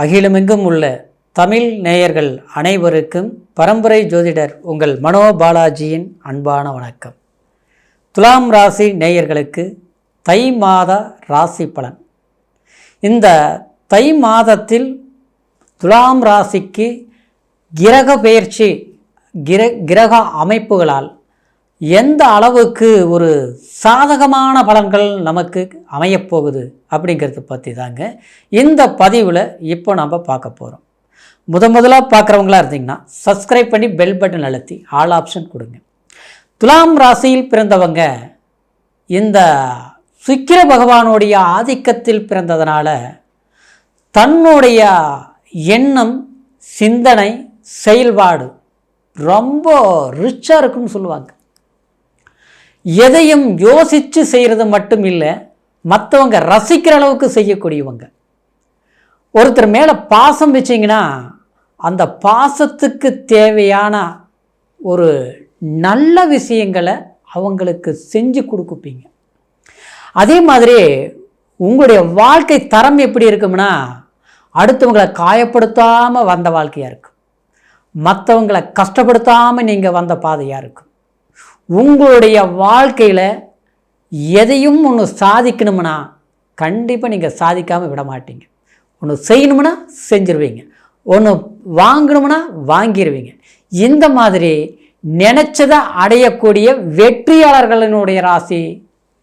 அகிலமெங்கும் உள்ள தமிழ் நேயர்கள் அனைவருக்கும் பரம்பரை ஜோதிடர் உங்கள் மனோ பாலாஜியின் அன்பான வணக்கம். துலாம் ராசி நேயர்களுக்கு தை மாத ராசி பலன். இந்த தை மாதத்தில் துலாம் ராசிக்கு கிரக பெயர்ச்சி கிரக அமைப்புகளால் எந்த அளவுக்கு ஒரு சாதகமான பலன்கள் நமக்கு அமையப்போகுது அப்படிங்கிறத பற்றி தாங்க இந்த பதிவில் இப்போ நம்ம பார்க்க போகிறோம். முதலாக பார்க்குறவங்களா இருந்தீங்கன்னா சப்ஸ்கிரைப் பண்ணி பெல் பட்டன் அழுத்தி ஆல் ஆப்ஷன் கொடுங்க. துலாம் ராசியில் பிறந்தவங்க இந்த சுக்கிர பகவானுடைய ஆதிக்கத்தில் பிறந்ததுனால தன்னுடைய எண்ணம், சிந்தனை, செயல்பாடு ரொம்ப ரிச்சாக இருக்குன்னு சொல்லுவாங்க. எதையும் யோசித்து செய்கிறது மட்டும் இல்லை, மற்றவங்க ரசிக்கிற அளவுக்கு செய்யக்கூடியவங்க. ஒருத்தர் மேலே பாசம் வச்சிங்கன்னா அந்த பாசத்துக்கு தேவையான ஒரு நல்ல விஷயங்களை அவங்களுக்கு செஞ்சு கொடுப்பீங்க. அதே மாதிரி உங்களுடைய வாழ்க்கை தரம் எப்படி இருக்கும்னா, அடுத்தவங்களை காயப்படுத்தாமல் வந்த வாழ்க்கையாக இருக்கும், மற்றவங்களை கஷ்டப்படுத்தாமல் நீங்கள் வந்த பாதையாக இருக்கும். உங்களுடைய வாழ்க்கையில் எதையும் ஒன்று சாதிக்கணும்னா கண்டிப்பாக நீங்கள் சாதிக்காமல் விட மாட்டீங்க. ஒன்று செய்யணும்னா செஞ்சிருவீங்க, ஒன்று வாங்கணும்னா வாங்கிடுவீங்க. இந்த மாதிரி நினச்சதை அடையக்கூடிய வெற்றியாளர்களினுடைய ராசி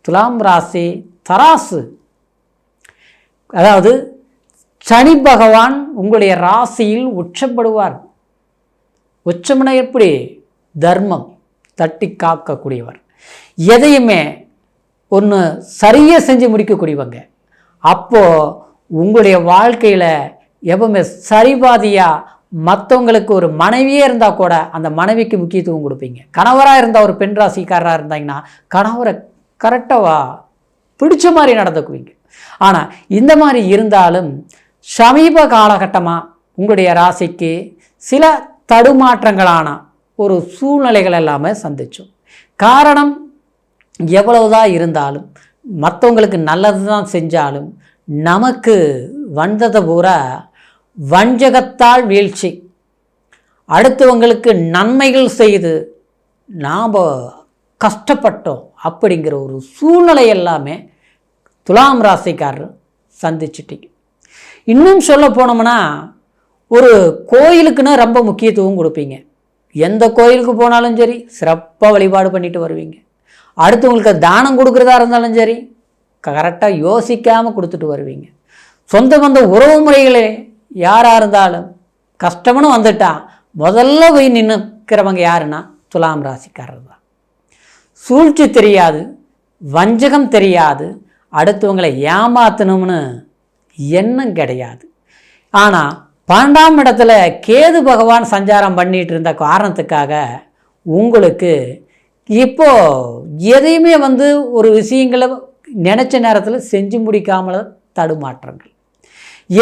துலாம் ராசி. தராசு, அதாவது சனி பகவான் உங்களுடைய ராசியில் உச்சப்படுவார். உச்சம்னா எப்படி? தர்மம் தட்டி காக்கக்கூடியவர், எதையுமே ஒன்று சரியாக செஞ்சு முடிக்கக்கூடியவங்க. அப்போது உங்களுடைய வாழ்க்கையில் எப்பவுமே சரிபாதியாக மற்றவங்களுக்கு ஒரு மனைவியே இருந்தால் கூட அந்த மனைவிக்கு முக்கியத்துவம் கொடுப்பீங்க. கணவராக இருந்தால் ஒரு பெண் ராசிக்காரராக இருந்தாங்கன்னா கணவரை கரெக்டாக பிடிச்ச மாதிரி நடந்துக்குவீங்க. ஆனால் இந்த மாதிரி இருந்தாலும் சமீப காலகட்டமாக உங்களுடைய ராசிக்கு சில தடுமாற்றங்களான ஒரு சூழ்நிலைகள் எல்லாமே சந்தித்தோம். காரணம், எவ்வளவுதான் இருந்தாலும் மற்றவங்களுக்கு நல்லது தான் செஞ்சாலும் நமக்கு வந்ததை பூரா வஞ்சகத்தால் வீழ்ச்சி, அடுத்தவங்களுக்கு நன்மைகள் செய்து நாம் கஷ்டப்பட்டோம் அப்படிங்கிற ஒரு சூழ்நிலை எல்லாமே துலாம் ராசிக்காரர் சந்திச்சிட்டீங்க. இன்னும் சொல்ல போனோம்னா, ஒரு கோயிலுக்குன்னு ரொம்ப முக்கியத்துவம் கொடுப்பீங்க. எந்த கோயிலுக்கு போனாலும் சரி சிறப்பாக வழிபாடு பண்ணிட்டு வருவீங்க. அடுத்தவங்களுக்கு தானம் கொடுக்குறதா இருந்தாலும் சரி கரெக்டாக யோசிக்காமல் கொடுத்துட்டு வருவீங்க. சொந்த பந்த உறவு முறைகளே யாராக இருந்தாலும் கஷ்டம்னு வந்துட்டால் முதல்ல போய் நின்றுக்கிறவங்க யாருன்னா துலாம் ராசிக்காரர் தான். சூழ்ச்சி தெரியாது, வஞ்சகம் தெரியாது, அடுத்தவங்களை ஏமாற்றணும்னு எண்ணம் கிடையாது. ஆனால் 12ஆம் இடத்துல கேது பகவான் சஞ்சாரம் பண்ணிகிட்டு இருந்த காரணத்துக்காக உங்களுக்கு இப்போது எதையுமே ஒரு விஷயங்களை நினச்ச நேரத்தில் செஞ்சு முடிக்காமல் தடுமாற்றங்கள்.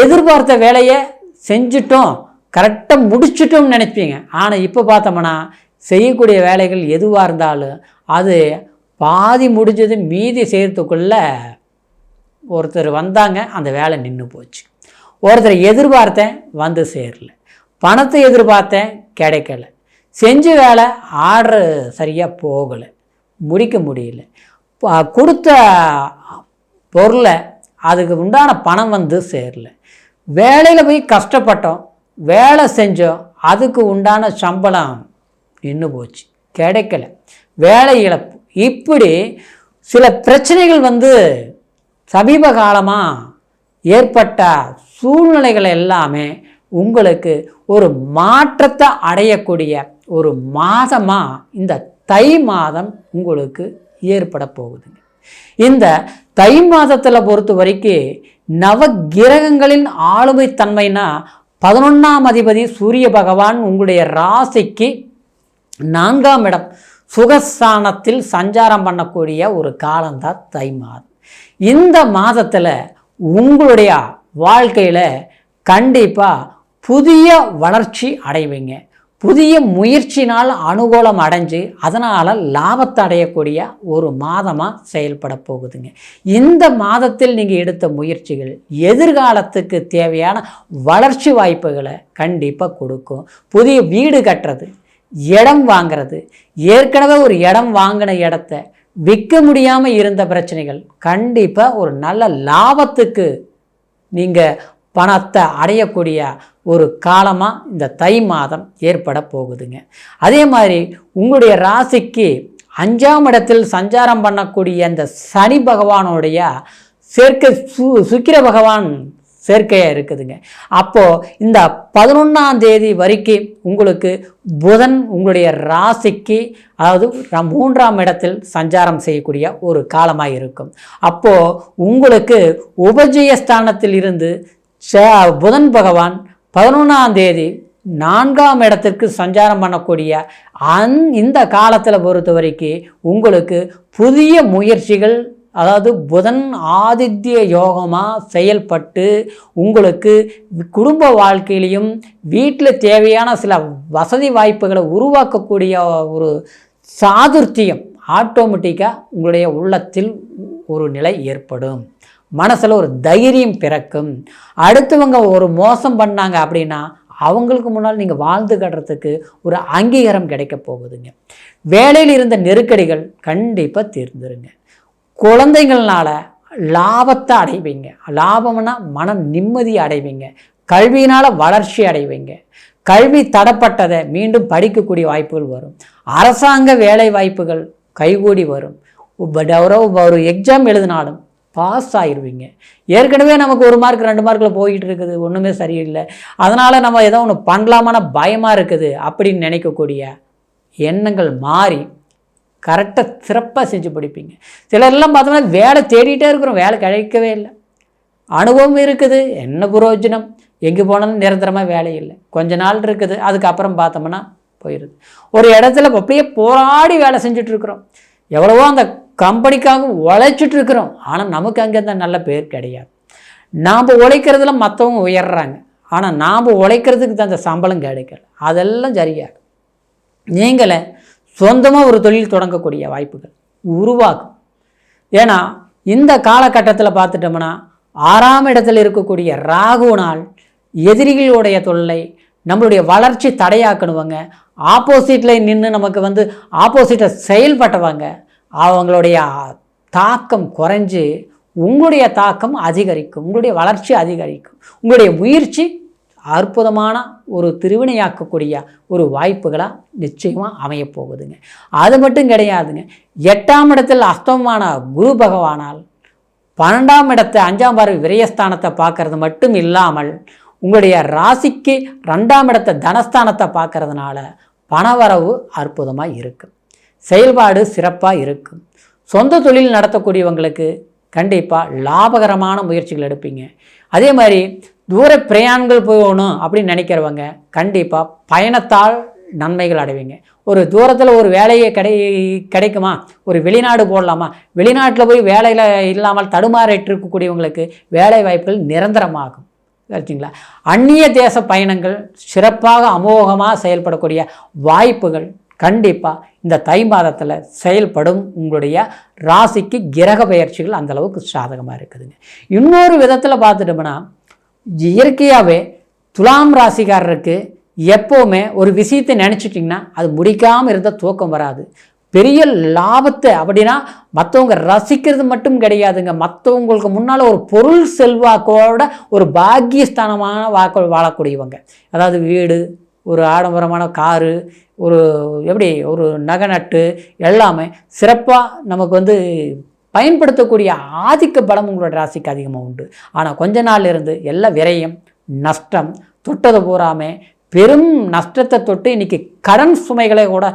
எதிர்பார்த்த வேலையை செஞ்சுட்டோம், கரெக்டாக முடிச்சிட்டோம்னு நினைப்பீங்க. ஆனால் இப்போ பார்த்தோம்னா செய்யக்கூடிய வேலைகள் எதுவாக இருந்தாலும் அது பாதி முடிஞ்சது மீதி செய்கிறதுக்குள்ளே ஒருத்தர் வந்தாங்க, அந்த வேலை நின்று போச்சு. ஒருத்தர் எதிர்பார்த்தேன் வந்து சேரல, பணத்தை எதிர்பார்த்தேன் கிடைக்கல, செஞ்ச வேலை ஆர்டர் சரியாக போகலை, முடிக்க முடியல, கொடுத்த பொருளை அதுக்கு உண்டான பணம் வந்து சேரல, வேலையில் போய் கஷ்டப்பட்டோம், வேலை செஞ்சோம், அதுக்கு உண்டான சம்பளம் நின்று போச்சு, கிடைக்கல, வேலை இழப்பு. இப்படி சில பிரச்சனைகள் சமீப காலமாக ஏற்பட்ட சூழ்நிலைகள் எல்லாமே உங்களுக்கு ஒரு மாற்றத்தை அடையக்கூடிய ஒரு மாதமாக இந்த தை மாதம் உங்களுக்கு ஏற்பட போகுதுங்க. இந்த தை மாதத்தில் பொறுத்த வரைக்கும் நவகிரகங்களின் ஆளுமை தன்மைனா 11ஆம் அதிபதி சூரிய பகவான் உங்களுடைய ராசிக்கு 4ஆம் இடம் சுகஸ்தானத்தில் சஞ்சாரம் பண்ணக்கூடிய ஒரு காலம்தான் தை மாதம். இந்த மாதத்தில் உங்களுடைய வாழ்க்கையில் கண்டிப்பாக புதிய வளர்ச்சி அடைவீங்க, புதிய முயற்சினால் அனுகூலம் அடைஞ்சு அதனால் லாபத்தை அடையக்கூடிய ஒரு மாதமாக செயல்பட போகுதுங்க. இந்த மாதத்தில் நீங்கள் எடுத்த முயற்சிகள் எதிர்காலத்துக்கு தேவையான வளர்ச்சி வாய்ப்புகளை கண்டிப்பாக கொடுக்கும். புதிய வீடு கட்டுறது, இடம் வாங்கிறது, ஏற்கனவே ஒரு இடம் வாங்கின இடத்த விற்க முடியாமல் இருந்த பிரச்சனைகள் கண்டிப்பாக ஒரு நல்ல லாபத்துக்கு நீங்கள் பணத்தை அடையக்கூடிய ஒரு காலமாக இந்த தை மாதம் ஏற்பட போகுதுங்க. அதே மாதிரி உங்களுடைய ராசிக்கு 5ஆம் இடத்தில் சஞ்சாரம் பண்ணக்கூடிய அந்த சனி பகவானுடைய சேர்க்கை சுக்கிர பகவான் சேர்க்கையாக இருக்குதுங்க. அப்போது இந்த 11ஆம் தேதி வரைக்கும் உங்களுக்கு புதன் உங்களுடைய ராசிக்கு அதாவது 3ஆம் இடத்தில் சஞ்சாரம் செய்யக்கூடிய ஒரு காலமாக இருக்கும். அப்போது உங்களுக்கு உபஜயஸ்தானத்தில் இருந்து புதன் பகவான் 11ஆம் தேதி 4ஆம் இடத்திற்கு சஞ்சாரம் பண்ணக்கூடிய இந்த காலத்தில் பொறுத்த வரைக்கும் உங்களுக்கு புதிய முயற்சிகள், அதாவது புதன் ஆதித்ய யோகமாக செயல்பட்டு உங்களுக்கு குடும்ப வாழ்க்கையிலையும் வீட்டில் தேவையான சில வசதி வாய்ப்புகளை உருவாக்கக்கூடிய ஒரு சாதுர்த்தியம் ஆட்டோமேட்டிக்காக உங்களுடைய உள்ளத்தில் ஒரு நிலை ஏற்படும். மனசில் ஒரு தைரியம் பிறக்கும். அடுத்தவங்க ஒரு மோசம் பண்ணாங்க அப்படின்னா அவங்களுக்கு முன்னால் நீங்கள் வாழ்ந்து கட்டுறதுக்கு ஒரு அங்கீகாரம் கிடைக்க போகுதுங்க. வேலையில் இருந்த நெருக்கடிகள் கண்டிப்பாக தீர்ந்துருங்க. குழந்தைங்கள்னால லாபத்தை அடைவீங்க. லாபம்னா மன நிம்மதி அடைவீங்க. கல்வியினால் வளர்ச்சி அடைவீங்க. கல்வி தடப்பட்டதை மீண்டும் படிக்கக்கூடிய வாய்ப்புகள் வரும். அரசாங்க வேலை வாய்ப்புகள் கைகூடி வரும். ஒரு எக்ஸாம் எழுதினாலும் பாஸ் ஆகிடுவீங்க. ஏற்கனவே நமக்கு 1 மார்க் 2 மார்க்கில் போய்கிட்டு இருக்குது, ஒன்றுமே சரியில்லை, அதனால் நம்ம ஏதோ ஒன்று பண்ணலாமான பயமாக இருக்குது அப்படின்னு நினைக்கக்கூடிய எண்ணங்கள் மாறி கரெக்டாக சிறப்பாக செஞ்சு படிப்பீங்க. சிலர்லாம் பார்த்தோம்னா வேலை தேடிகிட்டே இருக்கிறோம், வேலை கிடைக்கவே இல்லை. அனுபவம் இருக்குது, என்ன பிரயோஜனம்? எங்கே போனாலும் நிரந்தரமாக வேலை இல்லை, கொஞ்ச நாள் இருக்குது, அதுக்கப்புறம் பார்த்தோம்னா போயிடுது. ஒரு இடத்துல அப்படியே போராடி வேலை செஞ்சிட்ருக்குறோம், எவ்வளவோ அந்த கம்பெனிக்காக உழைச்சிட்ருக்குறோம், ஆனால் நமக்கு அங்கே தான் நல்ல பேர் கிடையாது. நாம் உழைக்கிறதுல மற்றவங்க உயர்றாங்க, ஆனால் நாம் உழைக்கிறதுக்கு தான் அந்த சம்பளம் கிடைக்கல. அதெல்லாம் சரியாக நீங்களே சொந்தமாக ஒரு தொழில் தொடங்கக்கூடிய வாய்ப்புகள் உருவாக்கும். ஏன்னா இந்த காலகட்டத்தில் பார்த்துட்டோம்னா 6ஆம் இடத்தில் இருக்கக்கூடிய ராகுனால் எதிரிகளுடைய தொல்லை, நம்மளுடைய வளர்ச்சி தடையாக்கணுவங்க, ஆப்போசிட்டில் நின்று நமக்கு ஆப்போசிட்டை செயல்பட்டவங்க அவங்களுடைய தாக்கம் குறைஞ்சி உங்களுடைய தாக்கம் அதிகரிக்கும், உங்களுடைய வளர்ச்சி அதிகரிக்கும், உங்களுடைய முயற்சி அற்புதமான ஒரு திருவினையாக்கக்கூடிய ஒரு வாய்ப்புகளாக நிச்சயமாக அமையப்போகுதுங்க. அது மட்டும் கிடையாதுங்க. 8ஆம் இடத்தில் அஸ்தமமான குரு பகவானால் 12ஆம் இடத்தை 5ஆம் பார்வை விரயஸ்தானத்தை பார்க்கறது மட்டும் இல்லாமல் உங்களுடைய ராசிக்கு 2ஆம் இடத்தை தனஸ்தானத்தை பார்க்கறதுனால பணவரவு அற்புதமாக இருக்கும், செயல்பாடு சிறப்பாக இருக்கும். சொந்த தொழில் நடத்தக்கூடியவங்களுக்கு கண்டிப்பாக லாபகரமான முயற்சிகள் எடுப்பீங்க. அதே மாதிரி தூர பிரயாணங்கள் போகணும் அப்படின்னு நினைக்கிறவங்க கண்டிப்பாக பயணத்தால் நன்மைகள் அடைவீங்க. ஒரு தூரத்தில் ஒரு வேலையை கிடைக்குமா, ஒரு வெளிநாடு போடலாமா, வெளிநாட்டில் போய் வேலையில் இல்லாமல் தடுமாறிட்டு இருக்கக்கூடியவங்களுக்கு வேலை வாய்ப்புகள் நிரந்தரமாகும். சரிங்களா? அந்நிய தேச பயணங்கள் சிறப்பாக அமோகமாக செயல்படக்கூடிய வாய்ப்புகள் கண்டிப்பாக இந்த தை மாதத்தில் செயல்படும். உங்களுடைய ராசிக்கு கிரக பயிற்சிகள் அந்தளவுக்கு சாதகமாக இருக்குதுங்க. இன்னொரு விதத்தில் பார்த்துட்டோம்னா இயற்கையாகவே துலாம் ராசிக்காரருக்கு எப்போவுமே ஒரு விஷயத்தை நினச்சிட்டிங்கன்னா அது முடிக்காமல் இருந்தால் தூக்கம் வராது. பெரிய லாபத்தை அப்படின்னா மற்றவங்க ரசிக்கிறது மட்டும் கிடையாதுங்க, மற்றவங்களுக்கு முன்னால் ஒரு பொருள் செல்வாக்கோட ஒரு பாக்கியஸ்தானமான வாழக்கூடியவங்க. அதாவது வீடு, ஒரு ஆடம்பரமான காரு, ஒரு ஒரு நகை நட்டு எல்லாமே சிறப்பாக நமக்கு பயன்படுத்தக்கூடிய ஆதிக்க பலம் உங்களோட ராசிக்கு அதிகமாக உண்டு. ஆனால் கொஞ்ச நாள் இருந்து எல்லா விரயம் நஷ்டம் தொட்டதை பூராமே பெரும் நஷ்டத்தை தொட்டு இன்றைக்கி கடன் சுமைகளை கூட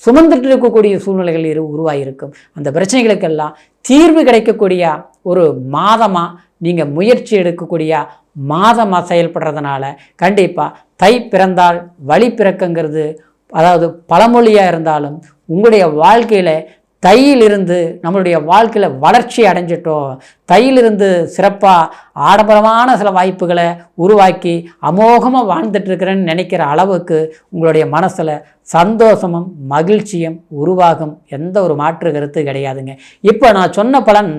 சுமந்துட்டு இருக்கக்கூடிய சூழ்நிலைகள் உருவாகியிருக்கும். அந்த பிரச்சனைகளுக்கெல்லாம் தீர்வு கிடைக்கக்கூடிய ஒரு மாதமாக நீங்கள் முயற்சி எடுக்கக்கூடிய மாதமாக செயல்படுறதுனால கண்டிப்பாக தை பிறந்தால் வழி பிறக்குங்கிறது, அதாவது பழமொழியாக இருந்தாலும் உங்களுடைய வாழ்க்கையில் தையிலிருந்து நம்மளுடைய வாழ்க்கையில் வளர்ச்சி அடைஞ்சிட்டோம், தையிலிருந்து சிறப்பாக ஆடம்பரமான சில வாய்ப்புகளை உருவாக்கி அமோகமாக வாழ்ந்துட்டுருக்கிறேன்னு நினைக்கிற அளவுக்கு உங்களுடைய மனசில் சந்தோஷமும் மகிழ்ச்சியும் உருவாகும். எந்த ஒரு மாற்று கருத்து கிடையாதுங்க. இப்போ நான் சொன்ன பலன்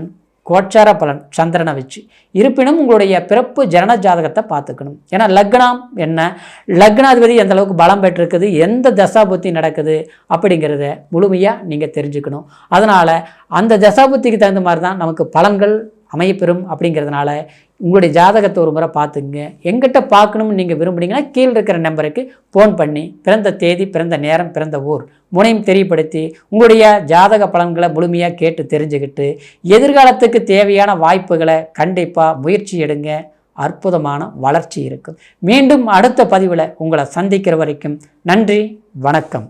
கோச்சார பலன் சந்திரனை வச்சு. இருப்பினும் உங்களுடைய பிறப்பு ஜனன ஜாதகத்தை பார்த்துக்கணும். ஏன்னா லக்னம் என்ன, லக்னாதிபதி எந்த அளவுக்கு பலம் பெற்றிருக்குது, எந்த தசாபுத்தி நடக்குது அப்படிங்கிறத முழுமையாக நீங்கள் தெரிஞ்சுக்கணும். அதனால் அந்த தசாபுத்திக்கு தகுந்த மாதிரி தான் நமக்கு பலன்கள் அமையப்பெறும். அப்படிங்கிறதுனால உங்களுடைய ஜாதகத்தை ஒரு முறை பார்த்துங்க. எங்கிட்ட பார்க்கணும்னு நீங்கள் விரும்புனீங்கன்னா கீழே இருக்கிற நம்பருக்கு ஃபோன் பண்ணி பிறந்த தேதி, பிறந்த நேரம், பிறந்த ஊர் முனையும் தெரியப்படுத்தி உங்களுடைய ஜாதக பலன்களை முழுமையாக கேட்டு தெரிஞ்சுக்கிட்டு எதிர்காலத்துக்கு தேவையான வாய்ப்புகளை கண்டிப்பாக முயற்சி எடுங்க. அற்புதமான வளர்ச்சி இருக்கும். மீண்டும் அடுத்த பதிவில் உங்களை சந்திக்கிற வரைக்கும் நன்றி, வணக்கம்.